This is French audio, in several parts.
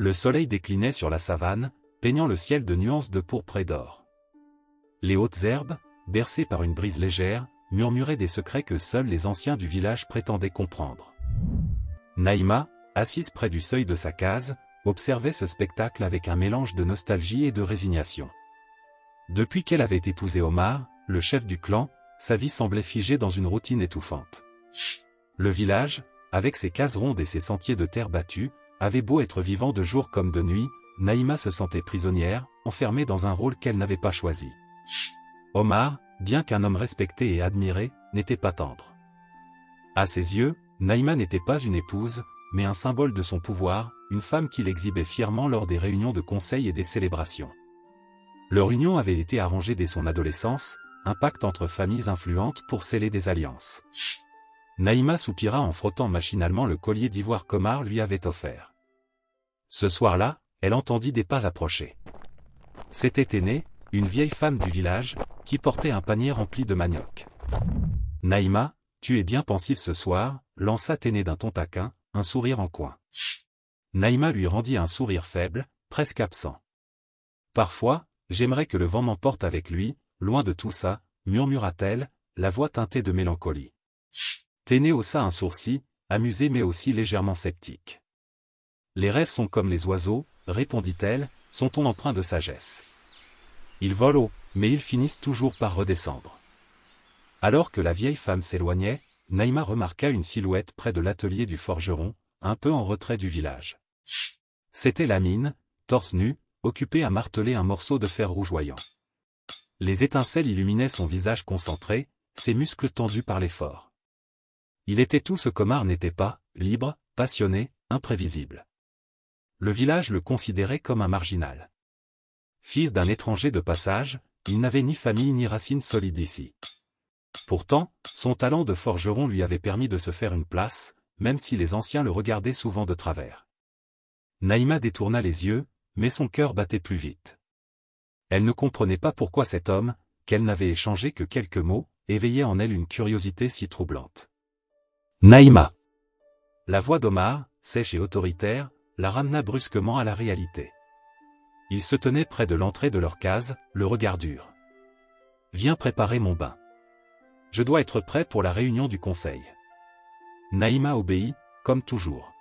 Le soleil déclinait sur la savane, peignant le ciel de nuances de pourpre et d'or. Les hautes herbes, bercées par une brise légère, murmuraient des secrets que seuls les anciens du village prétendaient comprendre. Naïma, assise près du seuil de sa case, observait ce spectacle avec un mélange de nostalgie et de résignation. Depuis qu'elle avait épousé Omar, le chef du clan, sa vie semblait figée dans une routine étouffante. Le village, avec ses cases rondes et ses sentiers de terre battue, avait beau être vivant de jour comme de nuit, Naïma se sentait prisonnière, enfermée dans un rôle qu'elle n'avait pas choisi. Omar, bien qu'un homme respecté et admiré, n'était pas tendre. À ses yeux, Naïma n'était pas une épouse, mais un symbole de son pouvoir, une femme qu'il exhibait fièrement lors des réunions de conseil et des célébrations. Leur union avait été arrangée dès son adolescence, un pacte entre familles influentes pour sceller des alliances. Naïma soupira en frottant machinalement le collier d'ivoire qu'Omar lui avait offert. Ce soir-là, elle entendit des pas approcher. C'était Aînée, une vieille femme du village, qui portait un panier rempli de manioc. « Naïma, tu es bien pensive ce soir », lança Aînée d'un ton taquin, un sourire en coin. Naïma lui rendit un sourire faible, presque absent. « Parfois, j'aimerais que le vent m'emporte avec lui, loin de tout ça, » murmura-t-elle, la voix teintée de mélancolie. Aînée haussa un sourcil, amusé mais aussi légèrement sceptique. « Les rêves sont comme les oiseaux, » répondit-elle, son ton empreint de sagesse. Ils volent haut, mais ils finissent toujours par redescendre. Alors que la vieille femme s'éloignait, Naïma remarqua une silhouette près de l'atelier du forgeron, un peu en retrait du village. C'était Lamine, torse nu, occupé à marteler un morceau de fer rougeoyant. Les étincelles illuminaient son visage concentré, ses muscles tendus par l'effort. Il était tout ce qu'Omar n'était pas, libre, passionné, imprévisible. Le village le considérait comme un marginal. Fils d'un étranger de passage, il n'avait ni famille ni racines solides ici. Pourtant, son talent de forgeron lui avait permis de se faire une place, même si les anciens le regardaient souvent de travers. Naïma détourna les yeux, mais son cœur battait plus vite. Elle ne comprenait pas pourquoi cet homme, qu'elle n'avait échangé que quelques mots, éveillait en elle une curiosité si troublante. Naïma. La voix d'Omar, sèche et autoritaire, la ramena brusquement à la réalité. Ils se tenaient près de l'entrée de leur case, le regard dur. « Viens préparer mon bain. Je dois être prêt pour la réunion du conseil. » Naïma obéit, comme toujours.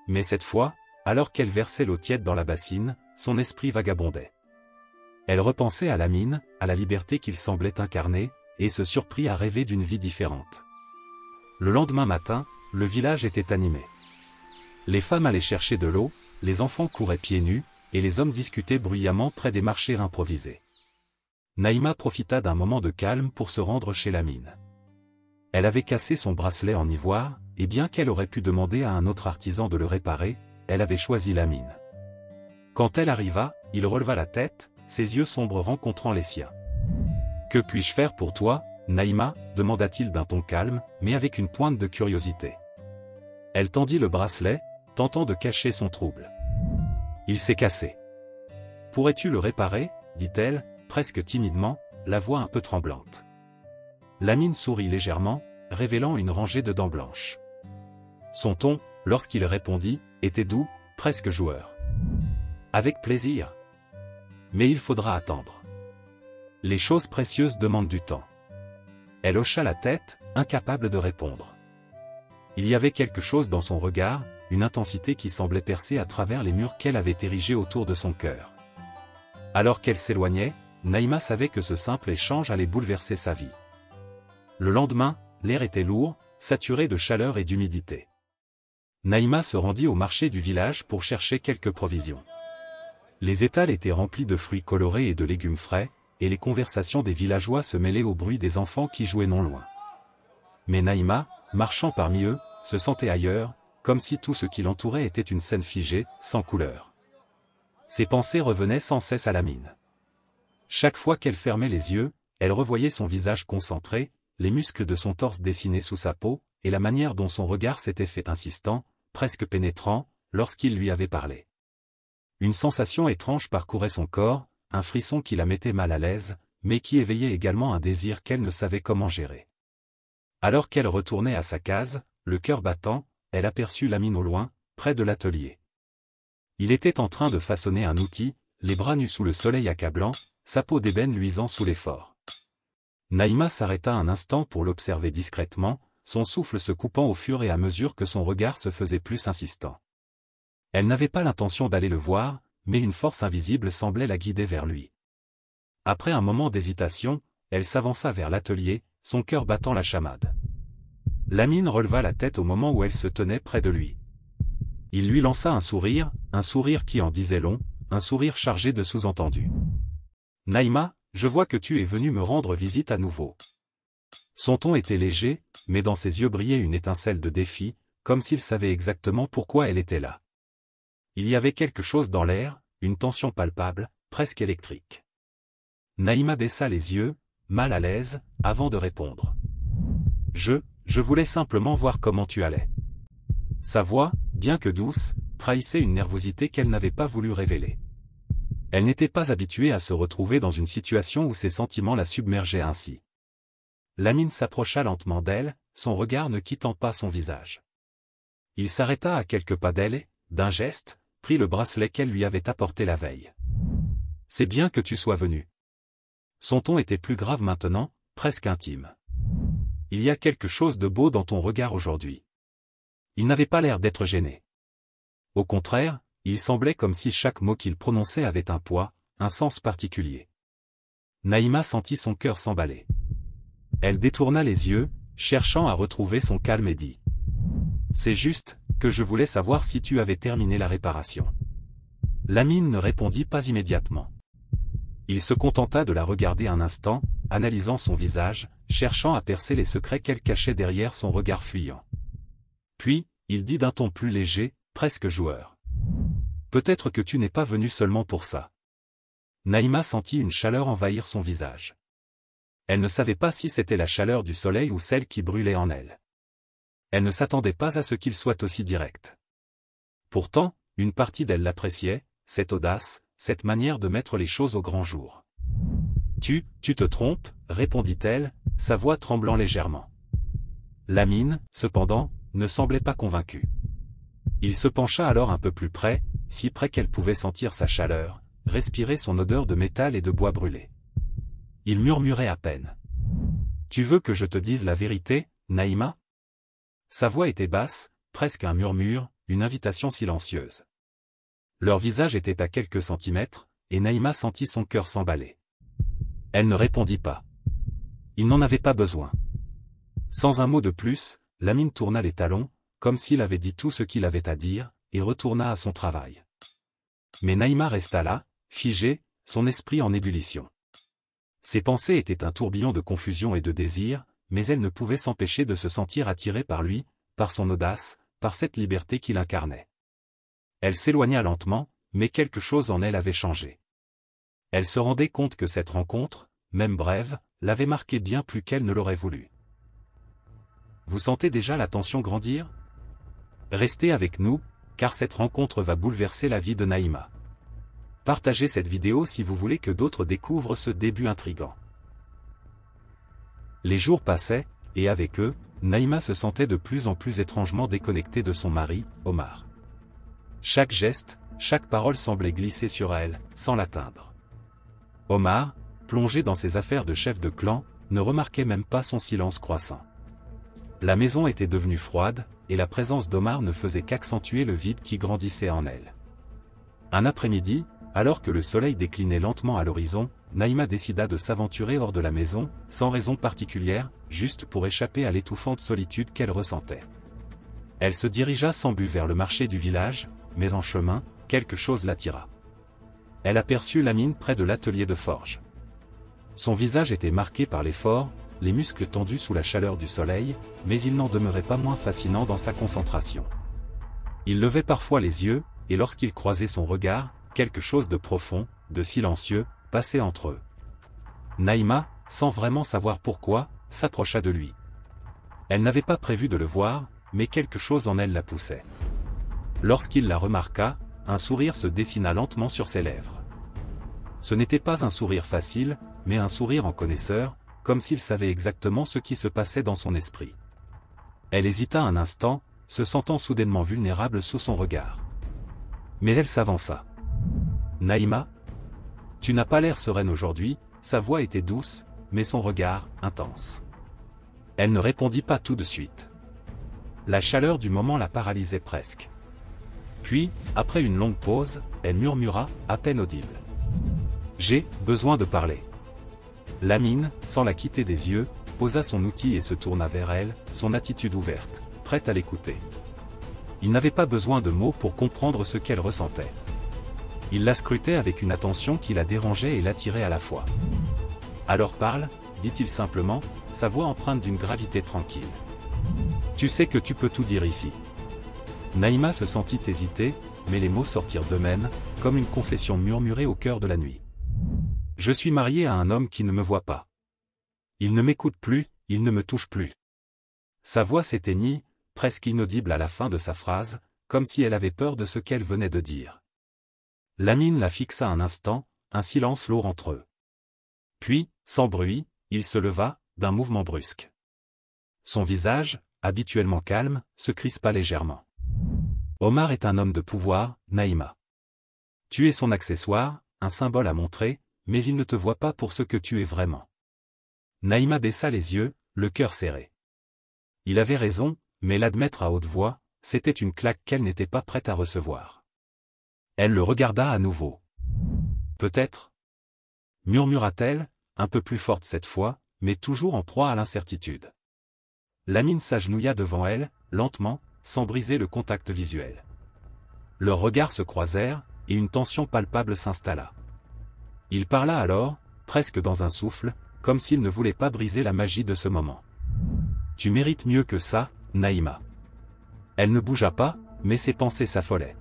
Mais cette fois, alors qu'elle versait l'eau tiède dans la bassine, son esprit vagabondait. Elle repensait à Lamine, à la liberté qu'il semblait incarner, et se surprit à rêver d'une vie différente. Le lendemain matin, le village était animé. Les femmes allaient chercher de l'eau, les enfants couraient pieds nus, et les hommes discutaient bruyamment près des marchés improvisés. Naïma profita d'un moment de calme pour se rendre chez Lamine. Elle avait cassé son bracelet en ivoire, et bien qu'elle aurait pu demander à un autre artisan de le réparer, elle avait choisi Lamine. Quand elle arriva, il releva la tête, ses yeux sombres rencontrant les siens. « Que puis-je faire pour toi, Naïma » demanda-t-il d'un ton calme, mais avec une pointe de curiosité. Elle tendit le bracelet, tentant de cacher son trouble. « Il s'est cassé. Pourrais-tu le réparer » dit-elle, presque timidement, la voix un peu tremblante. Lamine sourit légèrement, révélant une rangée de dents blanches. Son ton, lorsqu'il répondit, était doux, presque joueur. « Avec plaisir. Mais il faudra attendre. Les choses précieuses demandent du temps. » Elle hocha la tête, incapable de répondre. Il y avait quelque chose dans son regard, une intensité qui semblait percer à travers les murs qu'elle avait érigés autour de son cœur. Alors qu'elle s'éloignait, Naïma savait que ce simple échange allait bouleverser sa vie. Le lendemain, l'air était lourd, saturé de chaleur et d'humidité. Naïma se rendit au marché du village pour chercher quelques provisions. Les étals étaient remplis de fruits colorés et de légumes frais, et les conversations des villageois se mêlaient au bruit des enfants qui jouaient non loin. Mais Naïma, marchant parmi eux, se sentait ailleurs, comme si tout ce qui l'entourait était une scène figée, sans couleur. Ses pensées revenaient sans cesse à Lamine. Chaque fois qu'elle fermait les yeux, elle revoyait son visage concentré, les muscles de son torse dessinés sous sa peau, et la manière dont son regard s'était fait insistant, presque pénétrant, lorsqu'il lui avait parlé. Une sensation étrange parcourait son corps, un frisson qui la mettait mal à l'aise, mais qui éveillait également un désir qu'elle ne savait comment gérer. Alors qu'elle retournait à sa case, le cœur battant, elle aperçut Lamine au loin, près de l'atelier. Il était en train de façonner un outil, les bras nus sous le soleil accablant, sa peau d'ébène luisant sous l'effort. Naïma s'arrêta un instant pour l'observer discrètement, son souffle se coupant au fur et à mesure que son regard se faisait plus insistant. Elle n'avait pas l'intention d'aller le voir, mais une force invisible semblait la guider vers lui. Après un moment d'hésitation, elle s'avança vers l'atelier, son cœur battant la chamade. Lamine releva la tête au moment où elle se tenait près de lui. Il lui lança un sourire qui en disait long, un sourire chargé de sous-entendus. « Naïma, je vois que tu es venue me rendre visite à nouveau. » Son ton était léger, mais dans ses yeux brillait une étincelle de défi, comme s'il savait exactement pourquoi elle était là. Il y avait quelque chose dans l'air, une tension palpable, presque électrique. Naïma baissa les yeux, mal à l'aise, avant de répondre. « Je voulais simplement voir comment tu allais. » Sa voix, bien que douce, trahissait une nervosité qu'elle n'avait pas voulu révéler. Elle n'était pas habituée à se retrouver dans une situation où ses sentiments la submergeaient ainsi. Lamine s'approcha lentement d'elle, son regard ne quittant pas son visage. Il s'arrêta à quelques pas d'elle et, d'un geste, prit le bracelet qu'elle lui avait apporté la veille. « C'est bien que tu sois venu. » Son ton était plus grave maintenant, presque intime. « Il y a quelque chose de beau dans ton regard aujourd'hui. » Il n'avait pas l'air d'être gêné. Au contraire, il semblait comme si chaque mot qu'il prononçait avait un poids, un sens particulier. Naïma sentit son cœur s'emballer. Elle détourna les yeux, cherchant à retrouver son calme et dit « C'est juste, que je voulais savoir si tu avais terminé la réparation. » Lamine ne répondit pas immédiatement. Il se contenta de la regarder un instant, analysant son visage, cherchant à percer les secrets qu'elle cachait derrière son regard fuyant. Puis, il dit d'un ton plus léger, presque joueur. « Peut-être que tu n'es pas venu seulement pour ça. » Naïma sentit une chaleur envahir son visage. Elle ne savait pas si c'était la chaleur du soleil ou celle qui brûlait en elle. Elle ne s'attendait pas à ce qu'il soit aussi direct. Pourtant, une partie d'elle l'appréciait, cette audace, cette manière de mettre les choses au grand jour. « Tu te trompes, répondit-elle, sa voix tremblant légèrement. Lamine, cependant, ne semblait pas convaincu. Il se pencha alors un peu plus près, si près qu'elle pouvait sentir sa chaleur, respirer son odeur de métal et de bois brûlé. Il murmurait à peine. « Tu veux que je te dise la vérité, Naïma ?» Sa voix était basse, presque un murmure, une invitation silencieuse. Leur visage était à quelques centimètres, et Naïma sentit son cœur s'emballer. Elle ne répondit pas. Il n'en avait pas besoin. Sans un mot de plus, Lamine tourna les talons, comme s'il avait dit tout ce qu'il avait à dire, et retourna à son travail. Mais Naïma resta là, figée, son esprit en ébullition. Ses pensées étaient un tourbillon de confusion et de désir, mais elle ne pouvait s'empêcher de se sentir attirée par lui, par son audace, par cette liberté qu'il incarnait. Elle s'éloigna lentement, mais quelque chose en elle avait changé. Elle se rendait compte que cette rencontre, même brève, l'avait marquée bien plus qu'elle ne l'aurait voulu. Vous sentez déjà la tension grandir? Restez avec nous, car cette rencontre va bouleverser la vie de Naïma. Partagez cette vidéo si vous voulez que d'autres découvrent ce début intrigant. Les jours passaient, et avec eux, Naïma se sentait de plus en plus étrangement déconnectée de son mari, Omar. Chaque geste, chaque parole semblait glisser sur elle, sans l'atteindre. Omar, plongé dans ses affaires de chef de clan, ne remarquait même pas son silence croissant. La maison était devenue froide, et la présence d'Omar ne faisait qu'accentuer le vide qui grandissait en elle. Un après-midi, alors que le soleil déclinait lentement à l'horizon, Naïma décida de s'aventurer hors de la maison, sans raison particulière, juste pour échapper à l'étouffante solitude qu'elle ressentait. Elle se dirigea sans but vers le marché du village, mais en chemin, quelque chose l'attira. Elle aperçut Lamine près de l'atelier de forge. Son visage était marqué par l'effort, les muscles tendus sous la chaleur du soleil, mais il n'en demeurait pas moins fascinant dans sa concentration. Il levait parfois les yeux, et lorsqu'il croisait son regard, quelque chose de profond, de silencieux, passait entre eux. Naïma, sans vraiment savoir pourquoi, s'approcha de lui. Elle n'avait pas prévu de le voir, mais quelque chose en elle la poussait. Lorsqu'il la remarqua, un sourire se dessina lentement sur ses lèvres. Ce n'était pas un sourire facile, mais un sourire en connaisseur, comme s'il savait exactement ce qui se passait dans son esprit. Elle hésita un instant, se sentant soudainement vulnérable sous son regard. Mais elle s'avança. Naïma? Tu n'as pas l'air sereine aujourd'hui, sa voix était douce, mais son regard, intense. Elle ne répondit pas tout de suite. La chaleur du moment la paralysait presque. Puis, après une longue pause, elle murmura, à peine audible. J'ai besoin de parler. Lamine, sans la quitter des yeux, posa son outil et se tourna vers elle, son attitude ouverte, prête à l'écouter. Il n'avait pas besoin de mots pour comprendre ce qu'elle ressentait. Il la scrutait avec une attention qui la dérangeait et l'attirait à la fois. Alors parle, dit-il simplement, sa voix empreinte d'une gravité tranquille. Tu sais que tu peux tout dire ici. Naïma se sentit hésiter, mais les mots sortirent d'eux-mêmes, comme une confession murmurée au cœur de la nuit. Je suis mariée à un homme qui ne me voit pas. Il ne m'écoute plus, il ne me touche plus. Sa voix s'éteignit, presque inaudible à la fin de sa phrase, comme si elle avait peur de ce qu'elle venait de dire. Lamine la fixa un instant, un silence lourd entre eux. Puis, sans bruit, il se leva, d'un mouvement brusque. Son visage, habituellement calme, se crispa légèrement. Omar est un homme de pouvoir, Naïma. Tu es son accessoire, un symbole à montrer, mais il ne te voit pas pour ce que tu es vraiment. Naïma baissa les yeux, le cœur serré. Il avait raison, mais l'admettre à haute voix, c'était une claque qu'elle n'était pas prête à recevoir. Elle le regarda à nouveau. Peut-être, murmura-t-elle, un peu plus forte cette fois, mais toujours en proie à l'incertitude. Lamine s'agenouilla devant elle, lentement, sans briser le contact visuel. Leurs regards se croisèrent, et une tension palpable s'installa. Il parla alors, presque dans un souffle, comme s'il ne voulait pas briser la magie de ce moment. Tu mérites mieux que ça, Naïma. Elle ne bougea pas, mais ses pensées s'affolaient.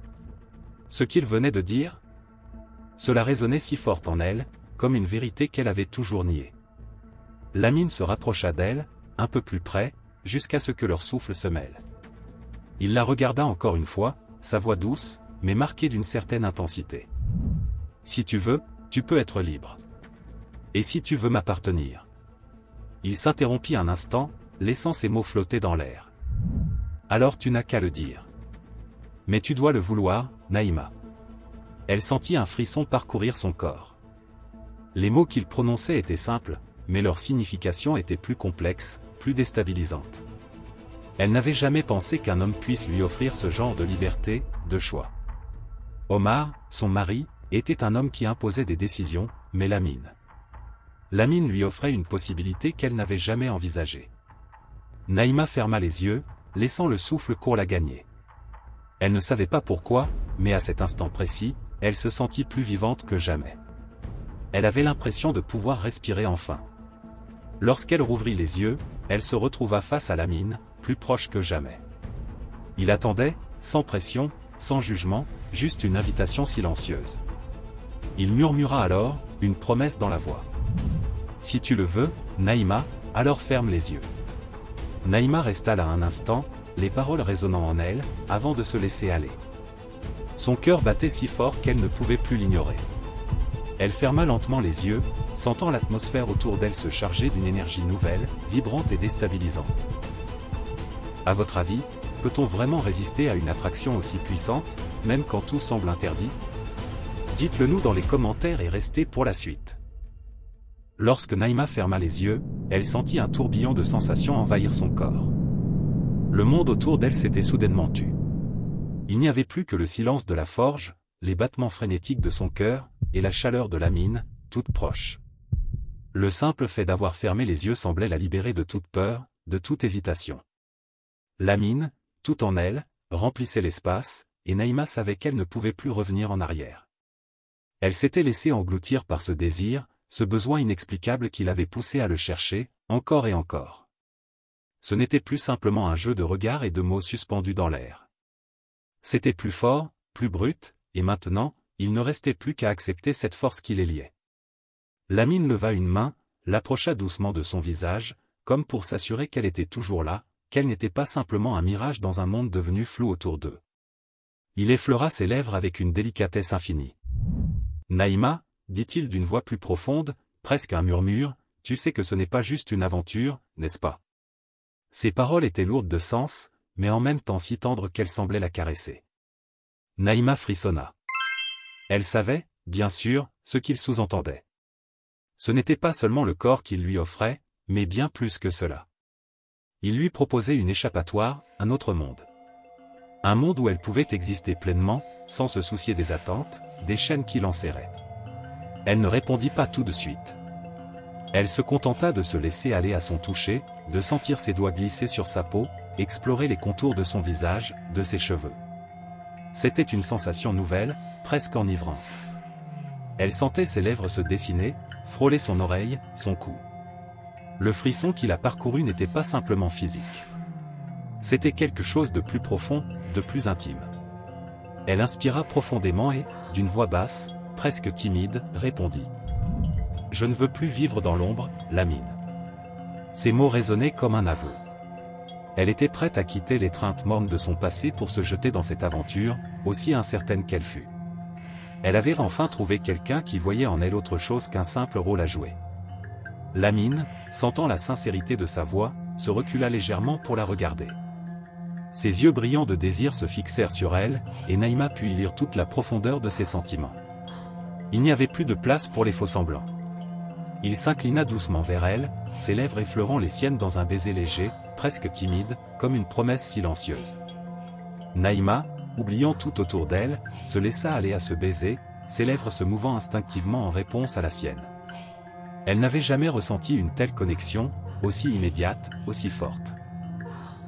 Ce qu'il venait de dire, cela résonnait si fort en elle, comme une vérité qu'elle avait toujours niée. Lamine se rapprocha d'elle, un peu plus près, jusqu'à ce que leur souffle se mêle. Il la regarda encore une fois, sa voix douce, mais marquée d'une certaine intensité. Si tu veux, tu peux être libre. Et si tu veux m'appartenir? Il s'interrompit un instant, laissant ses mots flotter dans l'air. Alors tu n'as qu'à le dire. Mais tu dois le vouloir, Naïma. Elle sentit un frisson parcourir son corps. Les mots qu'il prononçait étaient simples, mais leur signification était plus complexe, plus déstabilisante. Elle n'avait jamais pensé qu'un homme puisse lui offrir ce genre de liberté, de choix. Omar, son mari, était un homme qui imposait des décisions, mais Lamine lui offrait une possibilité qu'elle n'avait jamais envisagée. Naïma ferma les yeux, laissant le souffle court la gagner. Elle ne savait pas pourquoi, mais à cet instant précis, elle se sentit plus vivante que jamais. Elle avait l'impression de pouvoir respirer enfin. Lorsqu'elle rouvrit les yeux, elle se retrouva face à Lamine, plus proche que jamais. Il attendait, sans pression, sans jugement, juste une invitation silencieuse. Il murmura alors, une promesse dans la voix. Si tu le veux, Naïma, alors ferme les yeux. Naïma resta là un instant, les paroles résonnant en elle, avant de se laisser aller. Son cœur battait si fort qu'elle ne pouvait plus l'ignorer. Elle ferma lentement les yeux, sentant l'atmosphère autour d'elle se charger d'une énergie nouvelle, vibrante et déstabilisante. À votre avis, peut-on vraiment résister à une attraction aussi puissante, même quand tout semble interdit? Dites-le nous dans les commentaires et restez pour la suite. Lorsque Naïma ferma les yeux, elle sentit un tourbillon de sensations envahir son corps. Le monde autour d'elle s'était soudainement tu. Il n'y avait plus que le silence de la forge, les battements frénétiques de son cœur, et la chaleur de Lamine, toute proche. Le simple fait d'avoir fermé les yeux semblait la libérer de toute peur, de toute hésitation. Lamine, tout en elle, remplissait l'espace, et Naïma savait qu'elle ne pouvait plus revenir en arrière. Elle s'était laissée engloutir par ce désir, ce besoin inexplicable qui l'avait poussée à le chercher, encore et encore. Ce n'était plus simplement un jeu de regards et de mots suspendus dans l'air. C'était plus fort, plus brut, et maintenant, il ne restait plus qu'à accepter cette force qui les liait. Lamine leva une main, l'approcha doucement de son visage, comme pour s'assurer qu'elle était toujours là, qu'elle n'était pas simplement un mirage dans un monde devenu flou autour d'eux. Il effleura ses lèvres avec une délicatesse infinie. Naïma, dit-il d'une voix plus profonde, presque un murmure, tu sais que ce n'est pas juste une aventure, n'est-ce pas? Ses paroles étaient lourdes de sens, mais en même temps si tendres qu'elle semblait la caresser. Naïma frissonna. Elle savait, bien sûr, ce qu'il sous-entendait. Ce n'était pas seulement le corps qu'il lui offrait, mais bien plus que cela. Il lui proposait une échappatoire, un autre monde. Un monde où elle pouvait exister pleinement, sans se soucier des attentes, des chaînes qui l'enserraient. Elle ne répondit pas tout de suite. Elle se contenta de se laisser aller à son toucher, de sentir ses doigts glisser sur sa peau, explorer les contours de son visage, de ses cheveux. C'était une sensation nouvelle, presque enivrante. Elle sentait ses lèvres se dessiner, frôler son oreille, son cou. Le frisson qui la parcourut n'était pas simplement physique. C'était quelque chose de plus profond, de plus intime. Elle inspira profondément et, d'une voix basse, presque timide, répondit. « Je ne veux plus vivre dans l'ombre, Lamine. » Ces mots résonnaient comme un aveu. Elle était prête à quitter l'étreinte morne de son passé pour se jeter dans cette aventure, aussi incertaine qu'elle fût. Elle avait enfin trouvé quelqu'un qui voyait en elle autre chose qu'un simple rôle à jouer. Lamine, sentant la sincérité de sa voix, se recula légèrement pour la regarder. Ses yeux brillants de désir se fixèrent sur elle, et Naïma put y lire toute la profondeur de ses sentiments. Il n'y avait plus de place pour les faux-semblants. Il s'inclina doucement vers elle, ses lèvres effleurant les siennes dans un baiser léger, presque timide, comme une promesse silencieuse. Naïma, oubliant tout autour d'elle, se laissa aller à ce baiser, ses lèvres se mouvant instinctivement en réponse à la sienne. Elle n'avait jamais ressenti une telle connexion, aussi immédiate, aussi forte.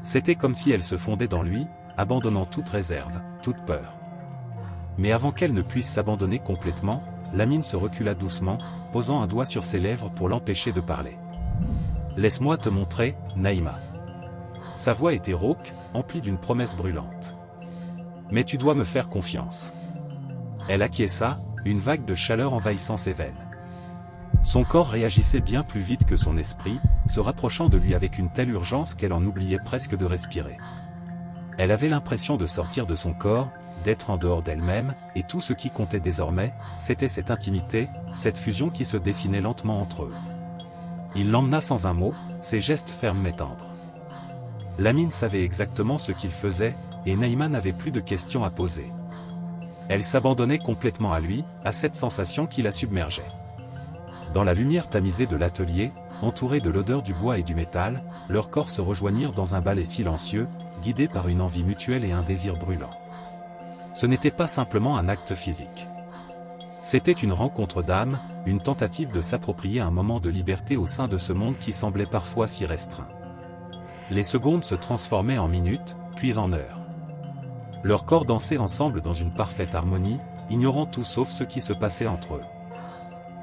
C'était comme si elle se fondait dans lui, abandonnant toute réserve, toute peur. Mais avant qu'elle ne puisse s'abandonner complètement, Lamine se recula doucement, posant un doigt sur ses lèvres pour l'empêcher de parler. « Laisse-moi te montrer, Naïma. » Sa voix était rauque, emplie d'une promesse brûlante. « Mais tu dois me faire confiance. » Elle acquiesça, une vague de chaleur envahissant ses veines. Son corps réagissait bien plus vite que son esprit, se rapprochant de lui avec une telle urgence qu'elle en oubliait presque de respirer. Elle avait l'impression de sortir de son corps, d'être en dehors d'elle-même, et tout ce qui comptait désormais, c'était cette intimité, cette fusion qui se dessinait lentement entre eux. Il l'emmena sans un mot, ses gestes fermes mais tendres. Lamine savait exactement ce qu'il faisait, et Naïma n'avait plus de questions à poser. Elle s'abandonnait complètement à lui, à cette sensation qui la submergeait. Dans la lumière tamisée de l'atelier, entourés de l'odeur du bois et du métal, leurs corps se rejoignirent dans un ballet silencieux, guidés par une envie mutuelle et un désir brûlant. Ce n'était pas simplement un acte physique. C'était une rencontre d'âme, une tentative de s'approprier un moment de liberté au sein de ce monde qui semblait parfois si restreint. Les secondes se transformaient en minutes, puis en heures. Leurs corps dansaient ensemble dans une parfaite harmonie, ignorant tout sauf ce qui se passait entre eux.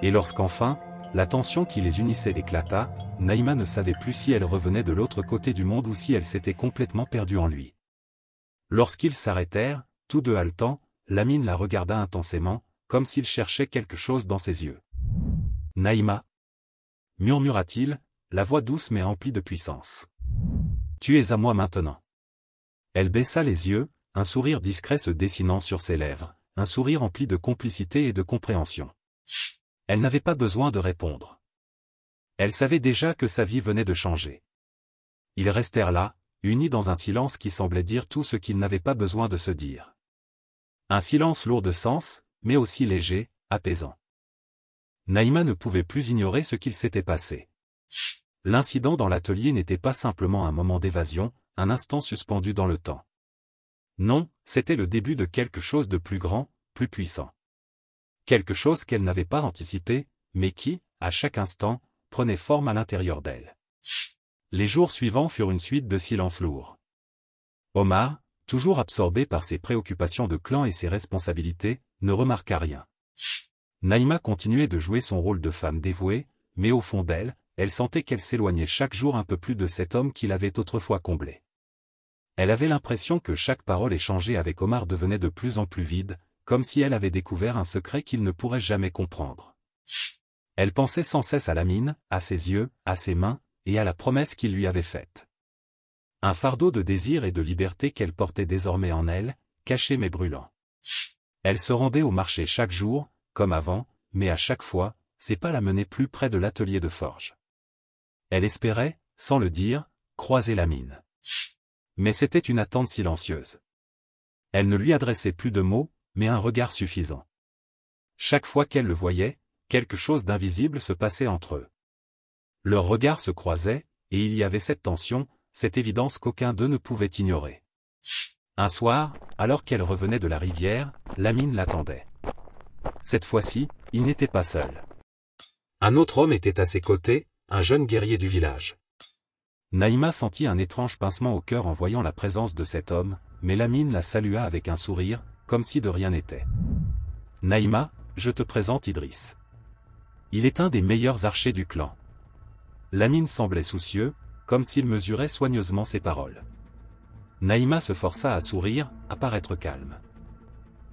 Et lorsqu'enfin, la tension qui les unissait éclata, Naïma ne savait plus si elle revenait de l'autre côté du monde ou si elle s'était complètement perdue en lui. Lorsqu'ils s'arrêtèrent, tous deux haletants, Lamine la regarda intensément, comme s'il cherchait quelque chose dans ses yeux. « Naïma » murmura-t-il, la voix douce mais emplie de puissance. « Tu es à moi maintenant. » Elle baissa les yeux, un sourire discret se dessinant sur ses lèvres, un sourire empli de complicité et de compréhension. Elle n'avait pas besoin de répondre. Elle savait déjà que sa vie venait de changer. Ils restèrent là, unis dans un silence qui semblait dire tout ce qu'ils n'avaient pas besoin de se dire. Un silence lourd de sens, mais aussi léger, apaisant. Naïma ne pouvait plus ignorer ce qu'il s'était passé. L'incident dans l'atelier n'était pas simplement un moment d'évasion, un instant suspendu dans le temps. Non, c'était le début de quelque chose de plus grand, plus puissant. Quelque chose qu'elle n'avait pas anticipé, mais qui, à chaque instant, prenait forme à l'intérieur d'elle. Les jours suivants furent une suite de silences lourds. Omar, toujours absorbé par ses préoccupations de clan et ses responsabilités, ne remarqua rien. Naïma continuait de jouer son rôle de femme dévouée, mais au fond d'elle, elle sentait qu'elle s'éloignait chaque jour un peu plus de cet homme qui l'avait autrefois comblée. Elle avait l'impression que chaque parole échangée avec Omar devenait de plus en plus vide, comme si elle avait découvert un secret qu'il ne pourrait jamais comprendre. Elle pensait sans cesse à Lamine, à ses yeux, à ses mains, et à la promesse qu'il lui avait faite. Un fardeau de désir et de liberté qu'elle portait désormais en elle, caché mais brûlant. Elle se rendait au marché chaque jour, comme avant, mais à chaque fois, ses pas la menaient plus près de l'atelier de forge. Elle espérait, sans le dire, croiser Lamine. Mais c'était une attente silencieuse. Elle ne lui adressait plus de mots, mais un regard suffisant. Chaque fois qu'elle le voyait, quelque chose d'invisible se passait entre eux. Leurs regards se croisaient, et il y avait cette tension, cette évidence qu'aucun d'eux ne pouvait ignorer. Un soir, alors qu'elle revenait de la rivière, Lamine l'attendait. Cette fois-ci, il n'était pas seul. Un autre homme était à ses côtés, un jeune guerrier du village. Naïma sentit un étrange pincement au cœur en voyant la présence de cet homme, mais Lamine la salua avec un sourire, comme si de rien n'était. « Naïma, je te présente Idriss. Il est un des meilleurs archers du clan. » Lamine semblait soucieux, comme s'il mesurait soigneusement ses paroles. Naïma se força à sourire, à paraître calme.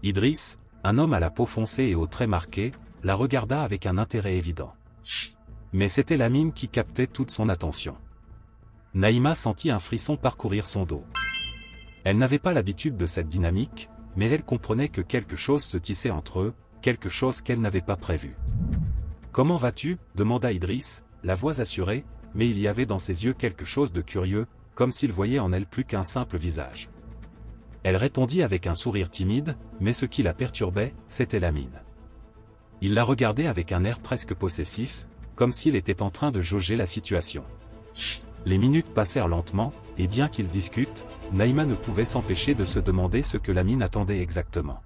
Idriss, un homme à la peau foncée et aux traits marqués, la regarda avec un intérêt évident. Mais c'était Lamine qui captait toute son attention. Naïma sentit un frisson parcourir son dos. Elle n'avait pas l'habitude de cette dynamique, mais elle comprenait que quelque chose se tissait entre eux, quelque chose qu'elle n'avait pas prévu. « Comment vas-tu » demanda Idriss, la voix assurée, mais il y avait dans ses yeux quelque chose de curieux, comme s'il voyait en elle plus qu'un simple visage. Elle répondit avec un sourire timide, mais ce qui la perturbait, c'était Lamine. Il la regardait avec un air presque possessif, comme s'il était en train de jauger la situation. Les minutes passèrent lentement, et bien qu'ils discutent, Naïma ne pouvait s'empêcher de se demander ce que Lamine attendait exactement.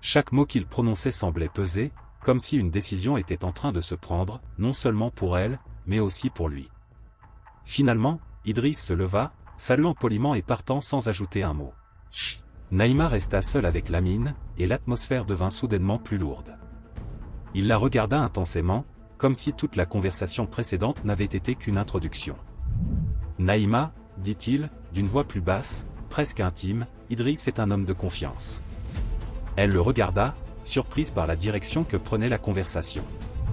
Chaque mot qu'il prononçait semblait peser, comme si une décision était en train de se prendre, non seulement pour elle, mais aussi pour lui. Finalement, Idriss se leva, saluant poliment et partant sans ajouter un mot. Naïma resta seule avec Lamine, et l'atmosphère devint soudainement plus lourde. Il la regarda intensément, comme si toute la conversation précédente n'avait été qu'une introduction. « Naïma, dit-il, d'une voix plus basse, presque intime, Idriss est un homme de confiance. » Elle le regarda, surprise par la direction que prenait la conversation.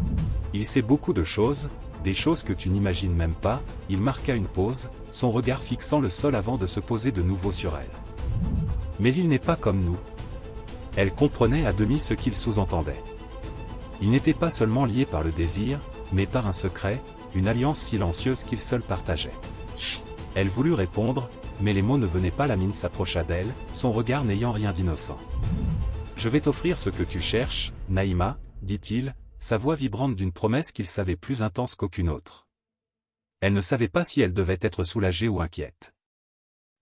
« Il sait beaucoup de choses, des choses que tu n'imagines même pas. » Il marqua une pause, son regard fixant le sol avant de se poser de nouveau sur elle. « Mais il n'est pas comme nous. » Elle comprenait à demi ce qu'il sous-entendait. Il n'était pas seulement lié par le désir, mais par un secret, une alliance silencieuse qu'ils seuls partageaient. Elle voulut répondre, mais les mots ne venaient pas. Lamine s'approcha d'elle, son regard n'ayant rien d'innocent. « Je vais t'offrir ce que tu cherches, Naïma, » dit-il, sa voix vibrante d'une promesse qu'il savait plus intense qu'aucune autre. Elle ne savait pas si elle devait être soulagée ou inquiète.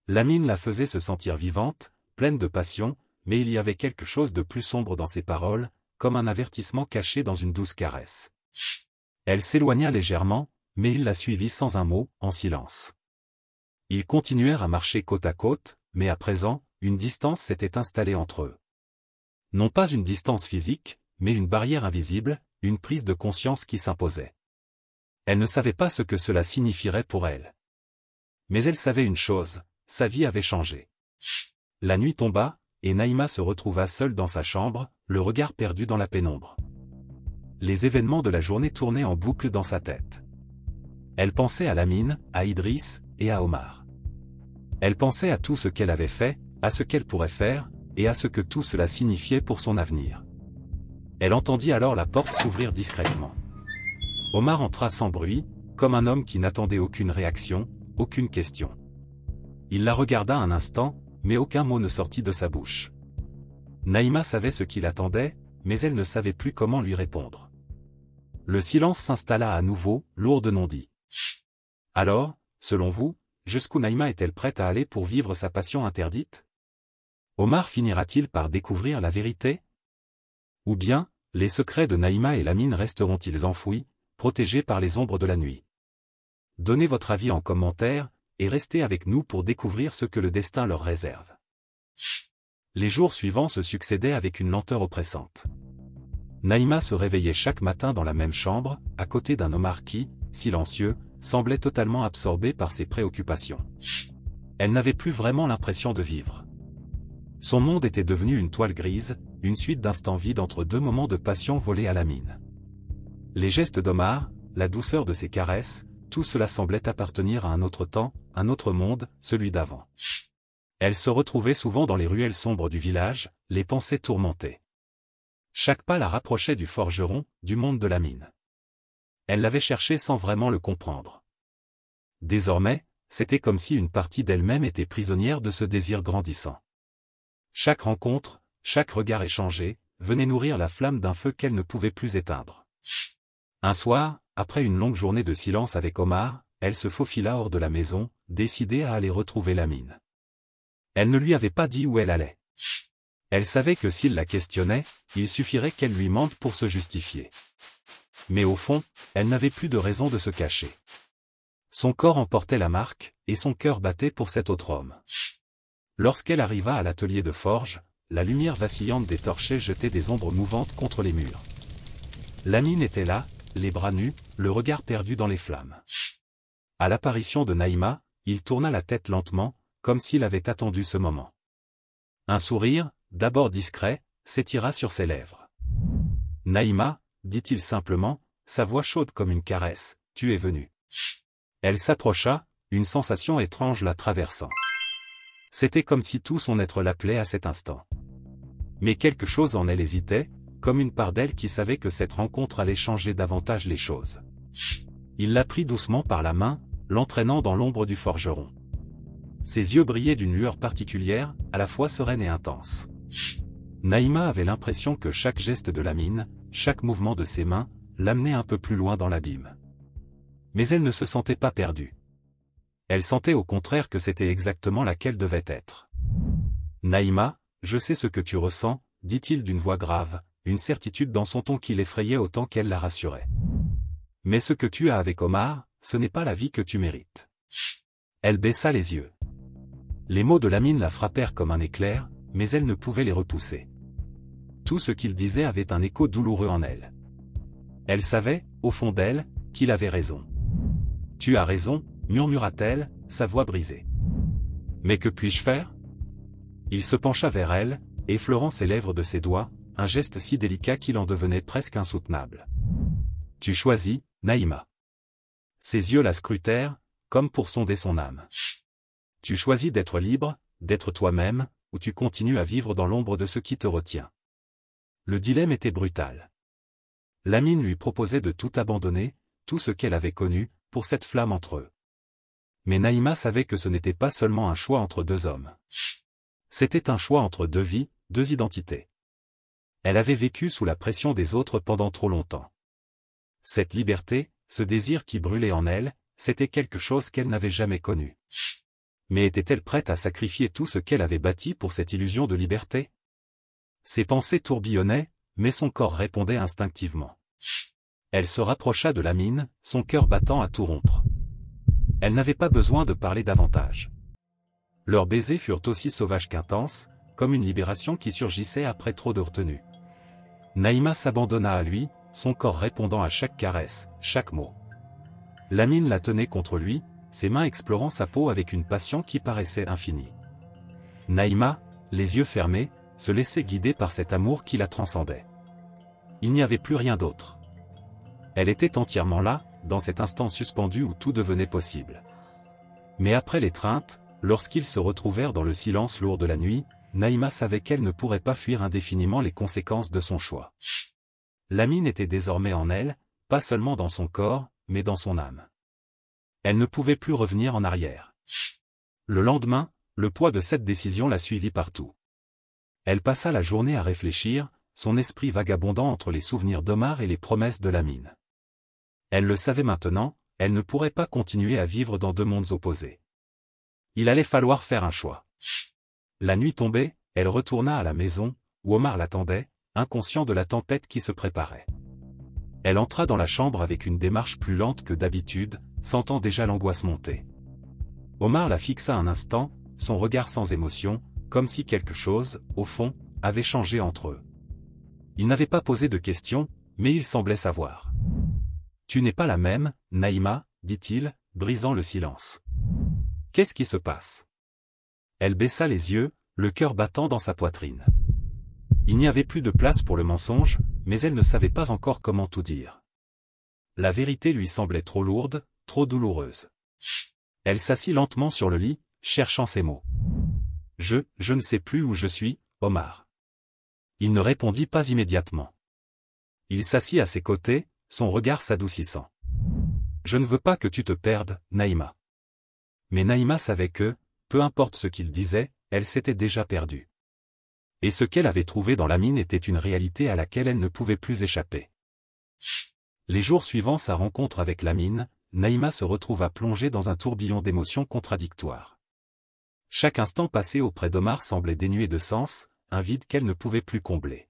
Lamine la faisait se sentir vivante, pleine de passion, mais il y avait quelque chose de plus sombre dans ses paroles, comme un avertissement caché dans une douce caresse. Elle s'éloigna légèrement, mais il la suivit sans un mot, en silence. Ils continuèrent à marcher côte à côte, mais à présent, une distance s'était installée entre eux. Non pas une distance physique, mais une barrière invisible, une prise de conscience qui s'imposait. Elle ne savait pas ce que cela signifierait pour elle. Mais elle savait une chose, sa vie avait changé. La nuit tomba, et Naïma se retrouva seule dans sa chambre, le regard perdu dans la pénombre. Les événements de la journée tournaient en boucle dans sa tête. Elle pensait à Lamine, à Idriss, et à Omar. Elle pensait à tout ce qu'elle avait fait, à ce qu'elle pourrait faire, et à ce que tout cela signifiait pour son avenir. Elle entendit alors la porte s'ouvrir discrètement. Omar entra sans bruit, comme un homme qui n'attendait aucune réaction, aucune question. Il la regarda un instant, mais aucun mot ne sortit de sa bouche. Naïma savait ce qu'il attendait, mais elle ne savait plus comment lui répondre. Le silence s'installa à nouveau, lourd de non-dits. Alors, selon vous, jusqu'où Naïma est-elle prête à aller pour vivre sa passion interdite? Omar finira-t-il par découvrir la vérité? Ou bien, les secrets de Naïma et Lamine resteront-ils enfouis, protégés par les ombres de la nuit? Donnez votre avis en commentaire, et restez avec nous pour découvrir ce que le destin leur réserve. Les jours suivants se succédaient avec une lenteur oppressante. Naïma se réveillait chaque matin dans la même chambre, à côté d'un Omar qui, silencieux, semblait totalement absorbé par ses préoccupations. Elle n'avait plus vraiment l'impression de vivre. Son monde était devenu une toile grise, une suite d'instants vides entre deux moments de passion volés à Lamine. Les gestes d'Omar, la douceur de ses caresses, tout cela semblait appartenir à un autre temps, un autre monde, celui d'avant. Elle se retrouvait souvent dans les ruelles sombres du village, les pensées tourmentées. Chaque pas la rapprochait du forgeron, du monde de Lamine. Elle l'avait cherché sans vraiment le comprendre. Désormais, c'était comme si une partie d'elle-même était prisonnière de ce désir grandissant. Chaque rencontre, chaque regard échangé, venait nourrir la flamme d'un feu qu'elle ne pouvait plus éteindre. Un soir, après une longue journée de silence avec Omar, elle se faufila hors de la maison, décidée à aller retrouver Lamine. Elle ne lui avait pas dit où elle allait. Elle savait que s'il la questionnait, il suffirait qu'elle lui mente pour se justifier. Mais au fond, elle n'avait plus de raison de se cacher. Son corps en portait la marque, et son cœur battait pour cet autre homme. Lorsqu'elle arriva à l'atelier de forge, la lumière vacillante des torchets jetait des ombres mouvantes contre les murs. Lamine était là, les bras nus, le regard perdu dans les flammes. À l'apparition de Naïma, il tourna la tête lentement, comme s'il avait attendu ce moment. Un sourire, d'abord discret, s'étira sur ses lèvres. « Naïma, dit-il simplement, sa voix chaude comme une caresse, tu es venue. » Elle s'approcha, une sensation étrange la traversant. C'était comme si tout son être l'appelait à cet instant. Mais quelque chose en elle hésitait, comme une part d'elle qui savait que cette rencontre allait changer davantage les choses. Il la prit doucement par la main, l'entraînant dans l'ombre du forgeron. Ses yeux brillaient d'une lueur particulière, à la fois sereine et intense. Naïma avait l'impression que chaque geste de Lamine, chaque mouvement de ses mains, l'amenait un peu plus loin dans l'abîme. Mais elle ne se sentait pas perdue. Elle sentait au contraire que c'était exactement là qu'elle devait être. « Naïma, je sais ce que tu ressens, » dit-il d'une voix grave, une certitude dans son ton qui l'effrayait autant qu'elle la rassurait. « Mais ce que tu as avec Omar, ce n'est pas la vie que tu mérites. » Elle baissa les yeux. Les mots de Lamine la frappèrent comme un éclair, mais elle ne pouvait les repousser. Tout ce qu'il disait avait un écho douloureux en elle. Elle savait, au fond d'elle, qu'il avait raison. « Tu as raison, » murmura-t-elle, sa voix brisée. « Mais que puis-je faire ?» Il se pencha vers elle, effleurant ses lèvres de ses doigts, un geste si délicat qu'il en devenait presque insoutenable. « Tu choisis, Naïma. » Ses yeux la scrutèrent, comme pour sonder son âme. « Tu choisis d'être libre, d'être toi-même, ou tu continues à vivre dans l'ombre de ce qui te retient. » Le dilemme était brutal. Lamine lui proposait de tout abandonner, tout ce qu'elle avait connu, pour cette flamme entre eux. Mais Naïma savait que ce n'était pas seulement un choix entre deux hommes. C'était un choix entre deux vies, deux identités. Elle avait vécu sous la pression des autres pendant trop longtemps. Cette liberté, ce désir qui brûlait en elle, c'était quelque chose qu'elle n'avait jamais connu. Mais était-elle prête à sacrifier tout ce qu'elle avait bâti pour cette illusion de liberté? Ses pensées tourbillonnaient, mais son corps répondait instinctivement. Elle se rapprocha de Lamine, son cœur battant à tout rompre. Elle n'avait pas besoin de parler davantage. Leurs baisers furent aussi sauvages qu'intenses, comme une libération qui surgissait après trop de retenue. Naïma s'abandonna à lui, son corps répondant à chaque caresse, chaque mot. Lamine la tenait contre lui, ses mains explorant sa peau avec une passion qui paraissait infinie. Naïma, les yeux fermés, se laissait guider par cet amour qui la transcendait. Il n'y avait plus rien d'autre. Elle était entièrement là, dans cet instant suspendu où tout devenait possible. Mais après l'étreinte, lorsqu'ils se retrouvèrent dans le silence lourd de la nuit, Naïma savait qu'elle ne pourrait pas fuir indéfiniment les conséquences de son choix. Lamine était désormais en elle, pas seulement dans son corps, mais dans son âme. Elle ne pouvait plus revenir en arrière. Le lendemain, le poids de cette décision la suivit partout. Elle passa la journée à réfléchir, son esprit vagabondant entre les souvenirs d'Omar et les promesses de Lamine. Elle le savait maintenant, elle ne pourrait pas continuer à vivre dans deux mondes opposés. Il allait falloir faire un choix. La nuit tombée, elle retourna à la maison, où Omar l'attendait, inconscient de la tempête qui se préparait. Elle entra dans la chambre avec une démarche plus lente que d'habitude, sentant déjà l'angoisse monter. Omar la fixa un instant, son regard sans émotion, comme si quelque chose, au fond, avait changé entre eux. Il n'avait pas posé de questions, mais il semblait savoir. « Tu n'es pas la même, Naïma, » dit-il, brisant le silence. « Qu'est-ce qui se passe ?» Elle baissa les yeux, le cœur battant dans sa poitrine. Il n'y avait plus de place pour le mensonge, mais elle ne savait pas encore comment tout dire. La vérité lui semblait trop lourde, trop douloureuse. Elle s'assit lentement sur le lit, cherchant ses mots. « Je ne sais plus où je suis, Omar. » Il ne répondit pas immédiatement. Il s'assit à ses côtés, son regard s'adoucissant. « Je ne veux pas que tu te perdes, Naïma. » Mais Naïma savait que, peu importe ce qu'il disait, elle s'était déjà perdue. Et ce qu'elle avait trouvé dans Lamine était une réalité à laquelle elle ne pouvait plus échapper. Les jours suivant sa rencontre avec Lamine, Naïma se retrouva plongée dans un tourbillon d'émotions contradictoires. Chaque instant passé auprès d'Omar semblait dénué de sens, un vide qu'elle ne pouvait plus combler.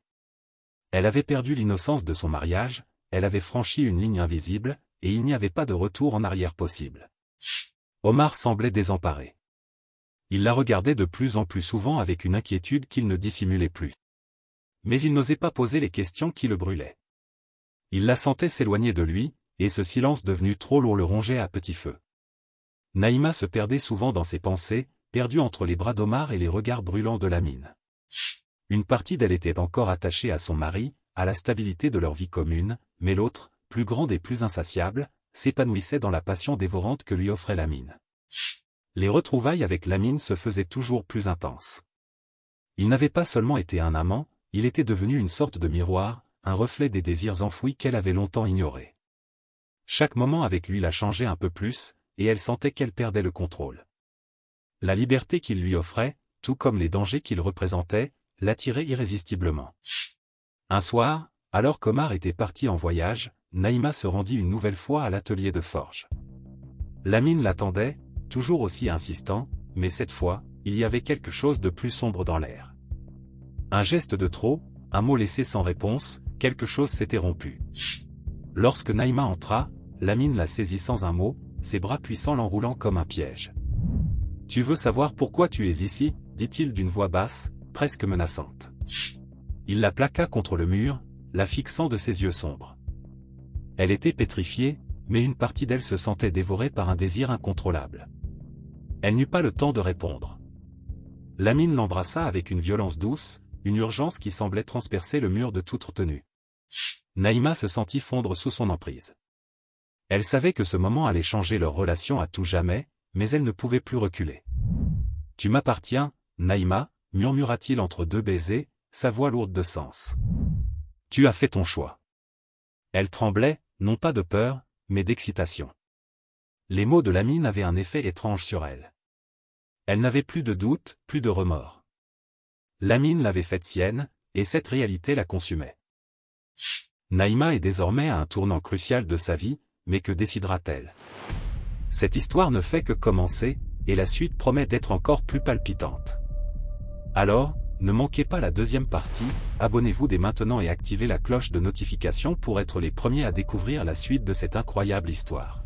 Elle avait perdu l'innocence de son mariage, elle avait franchi une ligne invisible, et il n'y avait pas de retour en arrière possible. Omar semblait désemparé. Il la regardait de plus en plus souvent avec une inquiétude qu'il ne dissimulait plus. Mais il n'osait pas poser les questions qui le brûlaient. Il la sentait s'éloigner de lui, et ce silence devenu trop lourd le rongeait à petit feu. Naïma se perdait souvent dans ses pensées, perdue entre les bras d'Omar et les regards brûlants de Lamine. Une partie d'elle était encore attachée à son mari, à la stabilité de leur vie commune, mais l'autre, plus grande et plus insatiable, s'épanouissait dans la passion dévorante que lui offrait Lamine. Les retrouvailles avec Lamine se faisaient toujours plus intenses. Il n'avait pas seulement été un amant, il était devenu une sorte de miroir, un reflet des désirs enfouis qu'elle avait longtemps ignorés. Chaque moment avec lui la changeait un peu plus, et elle sentait qu'elle perdait le contrôle. La liberté qu'il lui offrait, tout comme les dangers qu'il représentait, l'attirait irrésistiblement. Un soir, alors qu'Omar était parti en voyage, Naïma se rendit une nouvelle fois à l'atelier de forge. Lamine l'attendait, toujours aussi insistant, mais cette fois, il y avait quelque chose de plus sombre dans l'air. Un geste de trop, un mot laissé sans réponse, quelque chose s'était rompu. Lorsque Naïma entra, Lamine la saisit sans un mot, ses bras puissants l'enroulant comme un piège. « Tu veux savoir pourquoi tu es ici » dit-il d'une voix basse, presque menaçante. Il la plaqua contre le mur, la fixant de ses yeux sombres. Elle était pétrifiée, mais une partie d'elle se sentait dévorée par un désir incontrôlable. Elle n'eut pas le temps de répondre. Lamine l'embrassa avec une violence douce, une urgence qui semblait transpercer le mur de toute retenue. Naïma se sentit fondre sous son emprise. Elle savait que ce moment allait changer leur relation à tout jamais, mais elle ne pouvait plus reculer. « Tu m'appartiens, Naïma » murmura-t-il entre deux baisers, sa voix lourde de sens. « Tu as fait ton choix. » Elle tremblait, non pas de peur, mais d'excitation. Les mots de Lamine avaient un effet étrange sur elle. Elle n'avait plus de doute, plus de remords. Lamine l'avait faite sienne, et cette réalité la consumait. Naïma est désormais à un tournant crucial de sa vie, mais que décidera-t-elle? Cette histoire ne fait que commencer, et la suite promet d'être encore plus palpitante. Alors, ne manquez pas la deuxième partie, abonnez-vous dès maintenant et activez la cloche de notification pour être les premiers à découvrir la suite de cette incroyable histoire.